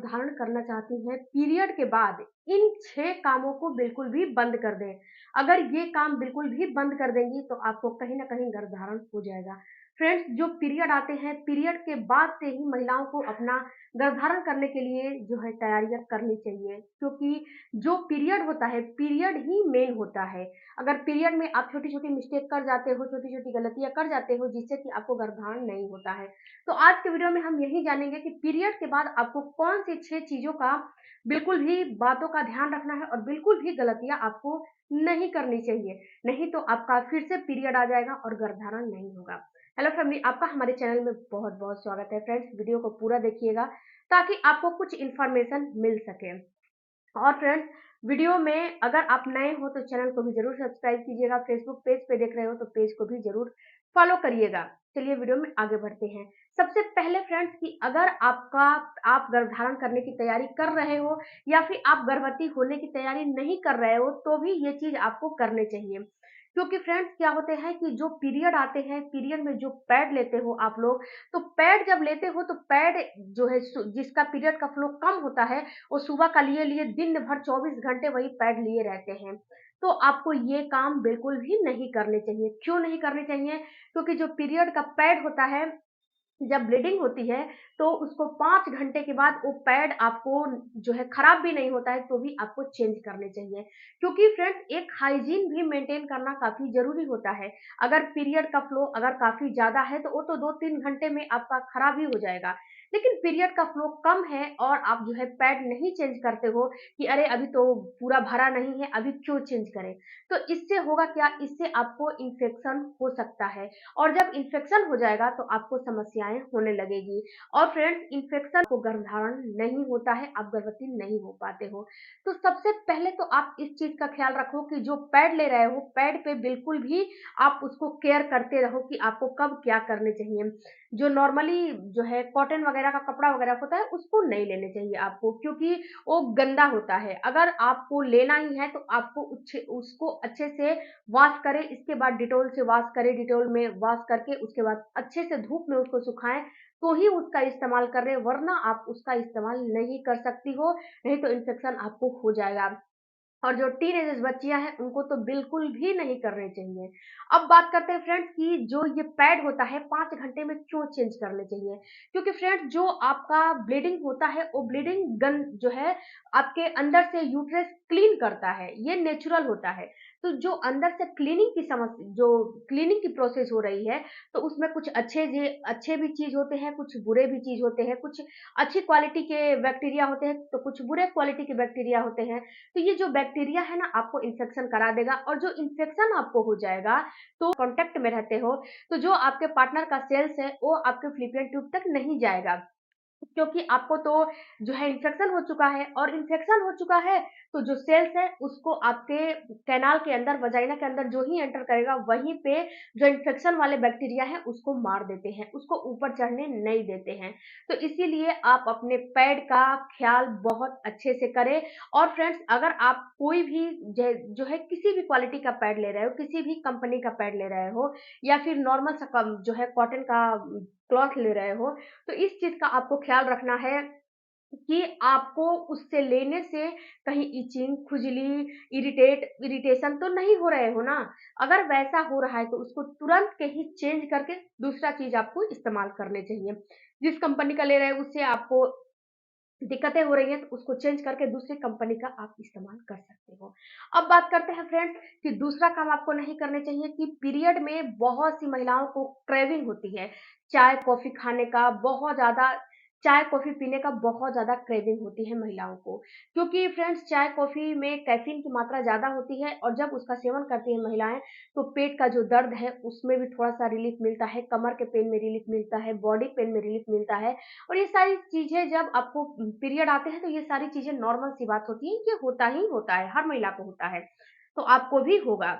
धारण करना चाहती हैं, पीरियड के बाद इन 6 कामों को बिल्कुल भी बंद कर दें। अगर ये काम बिल्कुल भी बंद कर देंगी तो आपको कहीं न कहीं गर्भधारण हो जाएगा। फ्रेंड्स, जो पीरियड आते हैं, पीरियड के बाद से ही महिलाओं को अपना गर्भधारण करने के लिए जो है तैयारियाँ करनी चाहिए, क्योंकि जो पीरियड होता है, पीरियड ही मेन होता है। अगर पीरियड में आप छोटी-छोटी मिस्टेक कर जाते हो, छोटी-छोटी गलतियाँ कर जाते हो, जिससे कि आपको गर्भधारण नहीं होता है। तो आज के वीडियो में हम यही जानेंगे कि पीरियड के बाद आपको कौन-सी 6 चीज़ों का बिल्कुल भी बातों का ध्यान रखना है और बिल्कुल भी गलतियाँ आपको नहीं करनी चाहिए। नहीं तो आपका फिर से पीरियड आ जाएगा और गर्भधारण नहीं होगा। हेलो फैमिली, आपका हमारे चैनल में बहुत-बहुत स्वागत है। फ्रेंड्स, वीडियो को पूरा देखिएगा ताकि आपको कुछ इन्फॉर्मेशन मिल सके। और फ्रेंड्स, वीडियो में अगर आप नए हो तो चैनल को भी ज़रूर सब्सक्राइब कीजिएगा, फेसबुक पेज पे देख रहे हो तो पेज को भी ज़रूर फॉलो करिएगा। चलिए वीडियो में आगे बढ़ते हैं। सबसे पहले फ्रेंड्स कि अगर आप गर्भधारण करने की तैयारी कर रहे हो या फिर आप गर्भवती होने की तैयारी नहीं कर रहे हो, तो भी ये चीज़ आपको करनी चाहिए। क्योंकि फ्रेंड्स क्या होते हैं कि जो पीरियड आते हैं, पीरियड में जो पैड लेते हो आप लोग, तो पैड जब लेते हो तो पैड जो है जिसका पीरियड का फ्लो कम होता है, वो सुबह का लिए दिन भर 24 घंटे वही पैड लिए रहते हैं। तो आपको ये काम बिल्कुल भी नहीं करने चाहिए। क्यों नहीं करने चाहिए? क्योंकि जो पीरियड का पैड होता है, जब ब्लीडिंग होती है तो उसको 5 घंटे के बाद वो पैड आपको जो है खराब भी नहीं होता है तो भी आपको चेंज करने चाहिए। क्योंकि फ्रेंड्स एक हाइजीन भी मेंटेन करना काफ़ी ज़रूरी होता है। अगर पीरियड का फ्लो अगर काफ़ी ज़्यादा है तो वो तो 2-3 घंटे में आपका खराब ही हो जाएगा। लेकिन पीरियड का फ्लो कम है और आप जो है पैड नहीं चेंज करते हो कि अरे अभी तो पूरा भरा नहीं है, अभी क्यों चेंज करें? तो इससे होगा क्या? इससे आपको इन्फेक्शन हो सकता है। और जब इन्फेक्शन हो जाएगा तो आपको समस्याएँ होने लगेगी। और फ्रेंड्स इन्फेक्शन को गर्भधारण नहीं होता है, आप गर्भवती नहीं हो पाते हो। तो सबसे पहले तो आप इस चीज़ का ख़्याल रखो कि जो पैड ले रहे हो, पैड पे बिल्कुल भी आप उसको केयर करते रहो कि आपको कब क्या करने चाहिए। जो नॉर्मली जो है कॉटन वग़ैरह का कपड़ा वग़ैरह होता है, उसको नहीं लेने चाहिए आपको, क्योंकि वो गंदा होता है। अगर आपको लेना ही है तो आपको उसको अच्छे से वॉश करें, इसके बाद डिटॉल से वॉश करें, डिटॉल में वॉश करके उसके बाद अच्छे से धूप में उसको सुखाएँ, तो ही उसका इस्तेमाल करें, वरना आप उसका इस्तेमाल नहीं कर सकती हो, नहीं तो इन्फेक्शन आपको हो जाएगा। और जो टीनेजर्स बच्चियाँ हैं, उनको तो बिल्कुल भी नहीं करने चाहिए। अब बात करते हैं फ्रेंड्स कि जो ये पैड होता है 5 घंटे में क्यों चेंज करने चाहिए? क्योंकि फ्रेंड्स जो आपका ब्लीडिंग होता है, वो ब्लीडिंग गन जो है आपके अंदर से यूट्रस क्लीन करता है, ये नेचुरल होता है। तो जो अंदर से क्लीनिंग की प्रोसेस हो रही है, तो उसमें कुछ अच्छे भी चीज़ होते हैं, कुछ बुरे भी चीज़ होते हैं, कुछ अच्छी क्वालिटी के बैक्टीरिया होते हैं, तो कुछ बुरे क्वालिटी के बैक्टीरिया होते हैं। तो ये जो बैक्टीरिया है ना आपको इन्फेक्शन करा देगा, और जो इन्फेक्शन आपको हो जाएगा तो कॉन्टैक्ट में रहते हो, तो जो आपके पार्टनर का सेल्स है वो आपके फ़्लैपियन ट्यूब तक नहीं जाएगा। क्योंकि आपको तो जो है इन्फेक्शन हो चुका है, और इन्फेक्शन हो चुका है तो जो सेल्स है उसको आपके कैनाल के अंदर, वजाइना के अंदर जो ही एंटर करेगा वहीं पे जो इन्फेक्शन वाले बैक्टीरिया है उसको मार देते हैं, उसको ऊपर चढ़ने नहीं देते हैं। तो इसीलिए आप अपने पैड का ख्याल बहुत अच्छे से करें। और फ्रेंड्स अगर आप कोई भी जो है किसी भी क्वालिटी का पैड ले रहे हो, किसी भी कंपनी का पैड ले रहे हो, या फिर नॉर्मल सा कम जो है कॉटन का क्लॉथ ले रहे हो, तो इस चीज़ का आपको ख़्याल रखना है कि आपको उससे लेने से कहीं इचिंग, खुजली, इरिटेशन तो नहीं हो रहे हो ना? अगर वैसा हो रहा है तो उसको तुरंत कहीं चेंज करके दूसरा चीज़ आपको इस्तेमाल करने चाहिए। जिस कंपनी का ले रहे हैं उससे आपको दिक्कतें हो रही हैं तो उसको चेंज करके दूसरी कंपनी का आप इस्तेमाल कर सकते हो। अब बात करते हैं फ्रेंड्स कि दूसरा काम आपको नहीं करने चाहिए कि पीरियड में बहुत सी महिलाओं को क्रेविंग होती है, चाय, कॉफ़ी खाने का बहुत ज़्यादा, चाय, कॉफ़ी पीने का बहुत ज़्यादा क्रेविंग होती है महिलाओं को। क्योंकि फ्रेंड्स चाय, कॉफ़ी में कैफ़ीन की मात्रा ज़्यादा होती है, और जब उसका सेवन करती हैं महिलाएँ तो पेट का जो दर्द है उसमें भी थोड़ा-सा रिलीफ़ मिलता है, कमर के पेन में रिलीफ़ मिलता है, बॉडी पेन में रिलीफ़ मिलता है। और ये सारी चीज़ें जब आपको पीरियड आते हैं तो ये सारी चीज़ें नॉर्मल सी बात होती है, ये होता ही होता है, हर महिला को होता है, तो आपको भी होगा।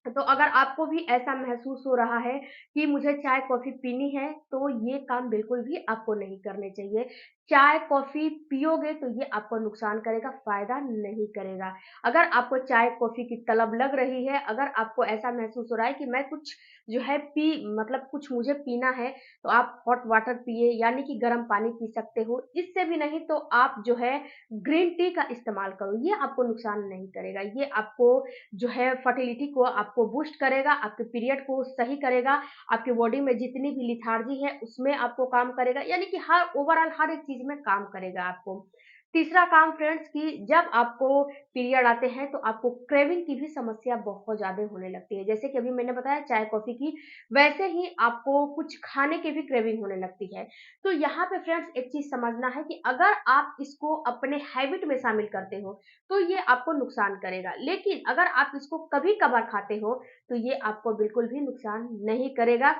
तो अगर आपको भी ऐसा महसूस हो रहा है कि मुझे चाय, कॉफ़ी पीनी है, तो ये काम बिल्कुल भी आपको नहीं करने चाहिए। चाय, कॉफ़ी पियोगे तो ये आपको नुकसान करेगा, फ़ायदा नहीं करेगा। अगर आपको चाय, कॉफ़ी की तलब लग रही है, अगर आपको ऐसा महसूस हो रहा है कि मैं कुछ जो है मतलब कुछ मुझे पीना है, तो आप हॉट वाटर पिए यानी कि गर्म पानी पी सकते हो। इससे भी नहीं तो आप जो है ग्रीन टी का इस्तेमाल करो, ये आपको नुकसान नहीं करेगा। ये आपको जो है फर्टिलिटी को आपको बूस्ट करेगा, आपके पीरियड को सही करेगा, आपकी बॉडी में जितनी भी लेथार्जी है उसमें आपको काम करेगा, यानी कि हर ओवरऑल हर एक चीज़ में काम करेगा आपको। तीसरा काम फ्रेंड्स कि जब आपको पीरियड आते हैं तो आपको क्रेविंग की भी समस्या बहुत ज़्यादा होने लगती है। जैसे कि अभी मैंने बताया चाय, कॉफ़ी की, वैसे ही आपको कुछ खाने की भी क्रेविंग होने लगती है। तो यहाँ पे फ्रेंड्स एक चीज़ समझना है कि अगर आप इसको अपने हैबिट में शामिल करते हो, तो ये आपको नुकसान करेगा। लेकिन अगर आप इसको कभी-कभार खाते हो, तो ये आपको बिल्कुल भी नुकसान नहीं करेगा।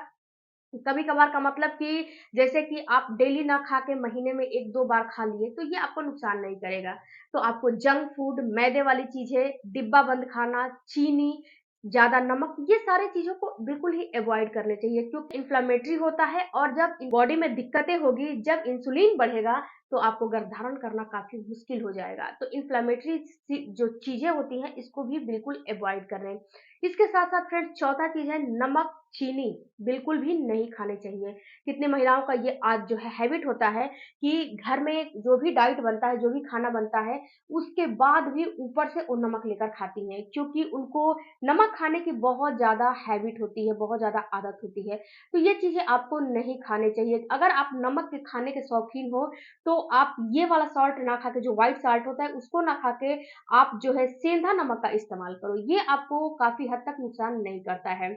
कभी-कभार का मतलब कि जैसे कि आप डेली ना खा के महीने में 1-2 बार खा लिए, तो ये आपको नुकसान नहीं करेगा। तो आपको जंक फूड, मैदे वाली चीज़ें, डिब्बा बंद खाना, चीनी, ज़्यादा नमक, ये सारी चीज़ों को बिल्कुल ही अवॉइड करने चाहिए क्योंकि इन्फ्लेमेटरी होता है और जब बॉडी में दिक्कतें होगी, जब इंसुलिन बढ़ेगा, तो आपको गर्भधारण करना काफ़ी मुश्किल हो जाएगा। तो इन्फ्लेमेटरी जो चीज़ें होती हैं, इसको भी बिल्कुल अवॉइड करें। इसके साथ-साथ फ्रेंड्स चौथा चीज़ है नमक, चीनी बिल्कुल भी नहीं खाने चाहिए। कितनी महिलाओं का ये आज जो है हैबिट होता है कि घर में जो भी डाइट बनता है, जो भी खाना बनता है, उसके बाद भी ऊपर से वो नमक लेकर खाती हैं क्योंकि उनको नमक खाने की बहुत ज़्यादा हैबिट होती है, बहुत ज़्यादा आदत होती है। तो ये चीज़ें आपको नहीं खाने चाहिए। अगर आप नमक के खाने के शौकीन हो, तो आप ये वाला सॉल्ट ना खा के जो व्हाइट सॉल्ट होता है, उसको ना खा के आप जो है सेंधा नमक का इस्तेमाल करो। ये आपको काफ़ी हद तक नुकसान नहीं करता है।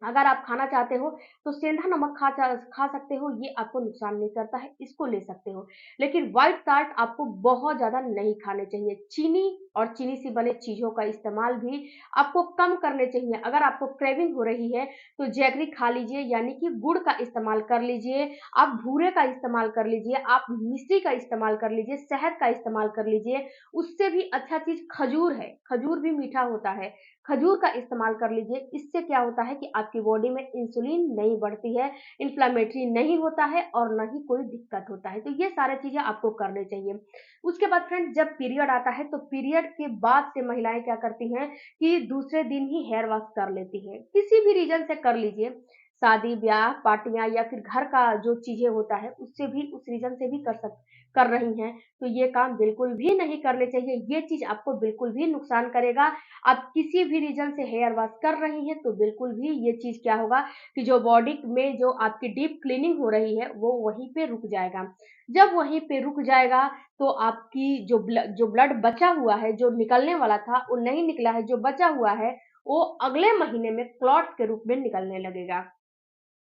अगर आप खाना चाहते हो तो सेंधा नमक खा सकते हो, ये आपको नुकसान नहीं करता है, इसको ले सकते हो। लेकिन व्हाइट साल्ट आपको बहुत ज़्यादा नहीं खाने चाहिए। चीनी और चीनी से बने चीज़ों का इस्तेमाल भी आपको कम करने चाहिए। अगर आपको क्रेविंग हो रही है तो जैगरी खा लीजिए यानी कि गुड़ का इस्तेमाल कर लीजिए, आप भूरे का इस्तेमाल कर लीजिए, आप मिश्री का इस्तेमाल कर लीजिए, शहद का इस्तेमाल कर लीजिए। उससे भी अच्छा चीज़ खजूर है, खजूर भी मीठा होता है। खजूर का इस्तेमाल कर लीजिए, इससे क्या होता है कि आपकी बॉडी में इंसुलिन नहीं बढ़ती है, इन्फ्लेमेटरी नहीं होता है और ना ही कोई दिक्कत होता है। तो ये सारी चीज़ें आपको करनी चाहिए। उसके बाद फ्रेंड्स जब पीरियड आता है तो पीरियड के बाद से महिलाएँ क्या करती हैं कि दूसरे दिन ही हेयर वॉश कर लेती हैं। किसी भी रीज़न से कर लीजिए, शादी-ब्याह, पार्टियाँ या फिर घर का जो चीज़ें होता है उससे भी उस रीज़न से भी कर रही हैं। तो ये काम बिल्कुल भी नहीं करने चाहिए, ये चीज़ आपको बिल्कुल भी नुकसान करेगा। आप किसी भी रीज़न से हेयर वॉश कर रही हैं, तो बिल्कुल भी ये चीज़ क्या होगा कि जो बॉडी में जो आपकी डीप क्लीनिंग हो रही है, वो वहीं पे रुक जाएगा। जब वहीं पे रुक जाएगा, तो आपकी जो ब्लड बचा हुआ है, जो निकलने वाला था, वो नहीं निकला है, जो बचा हुआ है, वो अगले महीने में क्लॉट के रूप में निकलने लगेगा।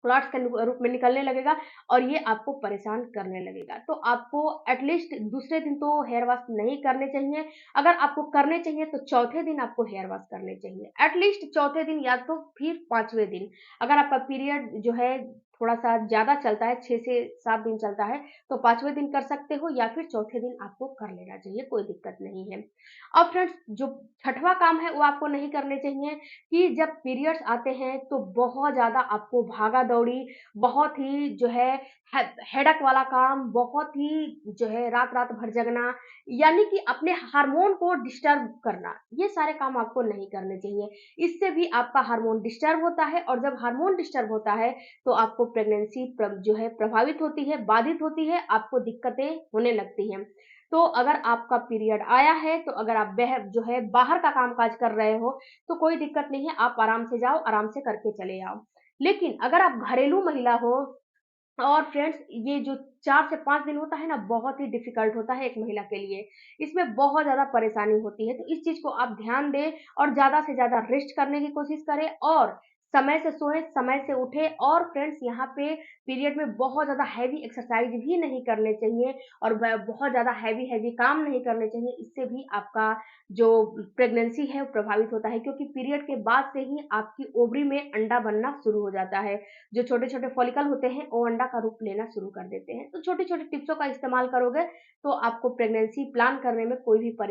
क्लॉट्स के रूप में निकलने लगेगा और ये आपको परेशान करने लगेगा। तो आपको एटलीस्ट दूसरे दिन तो हेयर वॉश नहीं करने चाहिए। अगर आपको करने चाहिए तो चौथे दिन आपको हेयर वॉश करने चाहिए। एटलीस्ट चौथे दिन या तो फिर 5वें दिन। अगर आपका पीरियड जो है थोड़ा-सा ज़्यादा चलता है, 6 से 7 दिन चलता है, तो 5वें दिन कर सकते हो या फिर चौथे दिन आपको कर लेना चाहिए, कोई दिक्कत नहीं है। अब फ्रेंड्स जो छठवां काम है वो आपको नहीं करने चाहिए कि जब पीरियड्स आते हैं तो बहुत ज़्यादा आपको भागा-दौड़ी, बहुत ही जो है हे हेडेक वाला काम, बहुत ही जो है रात-रात भर जगना, यानी कि अपने हार्मोन को डिस्टर्ब करना, ये सारे काम आपको नहीं करने चाहिए। इससे भी आपका हार्मोन डिस्टर्ब होता है और जब हार्मोन डिस्टर्ब होता है, तो आपको प्रेगनेंसी जो है प्रभावित होती है, बाधित होती है, आपको दिक्कतें होने लगती हैं। तो अगर आपका पीरियड आया है, तो अगर आप जो है बाहर का काम-काज कर रहे हो, तो कोई दिक्कत नहीं है, आप आराम से जाओ, आराम से करके चले आओ। लेकिन अगर आप घरेलू महिला हो और फ्रेंड्स ये जो 4 से 5 दिन होता है ना, बहुत ही डिफ़िकल्ट होता है एक महिला के लिए। इसमें बहुत ज़्यादा परेशानी होती है, तो इस चीज़ को आप ध्यान दें और ज़्यादा से ज़्यादा रेस्ट करने की कोशिश करें और समय से सोएँ, समय से उठें और फ्रेंड्स यहाँ पे पीरियड में बहुत ज़्यादा हेवी एक्सरसाइज़ भी नहीं करने चाहिए और बहुत ज़्यादा हेवी काम नहीं करने चाहिए। इससे भी आपका जो प्रेगनेंसी है, वो प्रभावित होता है क्योंकि पीरियड के बाद से ही आपकी ओवरी में अंडा बनना शुरू हो जाता है। जो छोटे-छोटे फॉलिकल होते हैं, वो अंडा का रूप लेना शुरू कर देते हैं। तो छोटी-छोटी टिप्सों का इस्तेमाल करोगे, तो आपको प्रेगनेंसी प्लान करने में कोई भी